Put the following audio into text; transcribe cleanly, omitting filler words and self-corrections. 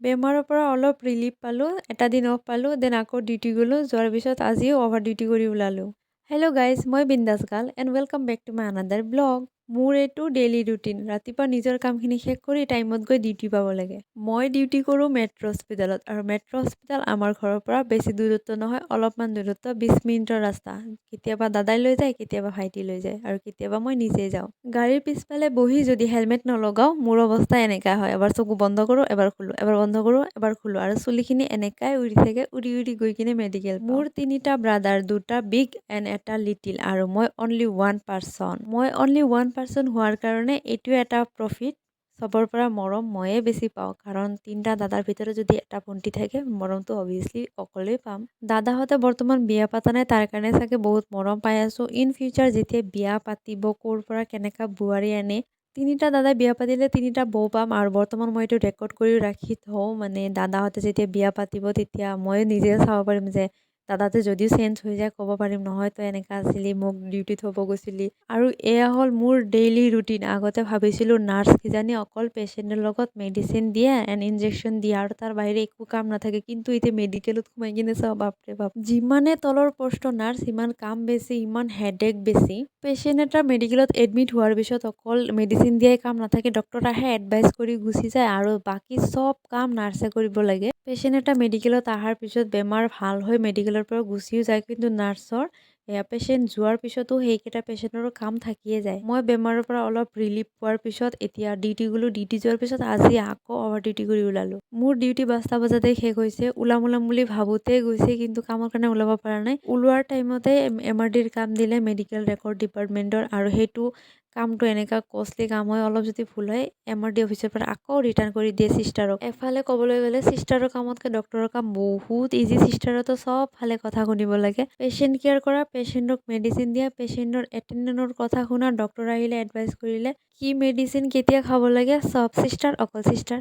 বেমাৰৰ পৰা অলপ ৰিলিফ পালোঁ, এটা দিন অফ পালোঁ, দেন আকৌ ডিউটি গ'লোঁ, যোৱাৰ পিছত আজিও অভাৰ ডিউটি কৰি ওলালোঁ। হেল্ল' গাইজ, মই Bindass girl and welcome back to my another vlog. মোৰ এইটো ডেইলি ৰুটিন। ৰাতিপুৱা নিজৰ কামখিনি শেষ কৰি টাইমত গৈ ডিউটি পাব লাগে। মই ডিউটি কৰোঁ মেট্ৰ' হস্পিটেলত, আৰু মেট্ৰ' হস্পিটেল আমাৰ ঘৰৰ পৰা বেছি দূৰত্ব নহয়, অলপমান দূৰত্ব, 20 মিনিটৰ ৰাস্তা। কেতিয়াবা দাদাই লৈ যায়, কেতিয়াবা ভাইটি লৈ যায়, আৰু কেতিয়াবা মই নিজেই যাওঁ। গাড়ীৰ পিছফালে বহি যদি হেলমেট নলগাওঁ, মোৰ অৱস্থা এনেকা হয়। এবাৰ চকু বন্ধ কৰোঁ, এবাৰ খোলোঁ, এবাৰ বন্ধ কৰোঁ, এবাৰ খোলোঁ, আৰু চুলিখিনি এনেকাই উৰি থাকে, উৰি উৰি গৈ কিনে মেডিকেল পাওঁ। মোৰ 3টা ব্ৰাদাৰ, 2টা বিগ এণ্ড এটা লিটিল, আৰু মই অনলি 1 পাৰ্চন। মই অনলি 1 পাৰ্চন হোৱাৰ কাৰণে এইটোৱে এটা প্ৰফিট। চবৰ পৰা মৰম ময়ে বেছি পাওঁ, কাৰণ 3টা দাদাৰ ভিতৰত যদি এটা ভণ্টি থাকে, মৰমটো অভিয়াছলি অকলেই পাম। দাদাহঁতে বৰ্তমান বিয়া পাতা নাই, তাৰ কাৰণে চাগে বহুত মৰম পাই আছোঁ। ইন ফিউচাৰ যেতিয়া বিয়া পাতিব, ক'ৰ পৰা কেনেকা বোৱাৰী আনে, 3টা দাদাই বিয়া পাতিলে 3টা বৌ পাম। আৰু বৰ্তমান মই এইটো ৰেকৰ্ড কৰি ৰাখি থওঁ, মানে দাদাহঁতে যেতিয়া বিয়া পাতিব তেতিয়া মই নিজে চাব পাৰিম যে দাদাতে যদিও চেঞ্জ হৈ যায় ক'ব পাৰিম, নহয় তই এনেকা আছিলি, মোক ডিউটিত থ'ব গৈছিলি। আৰু এয়া হ'ল মোৰ ডেইলি ৰুটিন। আগতে ভাবিছিলোঁ নাৰ্ছ কিজানি অকল পেচেণ্টৰ লগত মেডিচিন দিয়ে এণ্ড ইনজেকশ্যন দিয়ে, আৰু তাৰ বাহিৰে একো কাম নাথাকে। কিন্তু এতিয়া মেডিকেলত সোমাই কিনে চাওঁ, বাপৰে বাপ, যিমানে তলৰ পষ্ট নাৰ্ছ সিমান কাম বেছি, ইমান হেডেক বেছি। পেচেণ্ট এটা মেডিকেলত এডমিট হোৱাৰ পিছত অকল মেডিচিন দিয়াই কাম নাথাকে, ডক্টৰ আহে এডভাইচ কৰি গুচি যায়, আৰু বাকী চব কাম নাৰ্ছে কৰিব লাগে। পেচেণ্ট এটা মেডিকেলত অহাৰ পিছত বেমাৰ ভাল হৈ মেডিকেলৰ পৰা গুচিও যায়, কিন্তু নাৰ্ছৰ পেচেণ্ট যোৱাৰ পিছতো সেইকেইটা পেচেণ্টৰো কাম থাকিয়ে যায়। মই বেমাৰৰ পৰা অলপ ৰিলিফ পোৱাৰ পিছত এতিয়া ডিউটি গ'লোঁ, ডিউটি যোৱাৰ পিছত আজি আকৌ অভাৰ ডিউটি কৰি ওলালোঁ। মোৰ ডিউটি 5টা বজাতে শেষ হৈছে। ওলাম বুলি ভাবোঁতেই গৈছে, কিন্তু কামৰ কাৰণে ওলাব পৰা নাই। ওলোৱাৰ টাইমতে MRDৰ কাম দিলে, মেডিকেল ৰেকৰ্ড ডিপাৰ্টমেণ্টৰ, আৰু সেইটো কামটো এনেকা কষ্টলি কাম হয়, অলপ যদি ভুল হয় MRD অফিচৰ পৰা আকৌ ৰিটাৰ্ণ কৰি দিয়ে চিষ্টাৰক। এফালে ক'বলৈ গ'লে চিষ্টাৰৰ কামতকৈ ডক্টৰৰ কাম বহুত ইজি। চিষ্টাৰতো চব ফালে কথা শুনিব লাগে, পেচেণ্ট কেয়াৰ কৰা, পেচেণ্টক মেডিচিন দিয়া, পেচেণ্টৰ এটেণ্ডেণ্টৰ কথা শুনা, ডক্টৰ আহিলে এডভাইচ কৰিলে কি মেডিচিন কেতিয়া খাব লাগে, চব চিষ্টাৰ, অকল চিষ্টাৰ।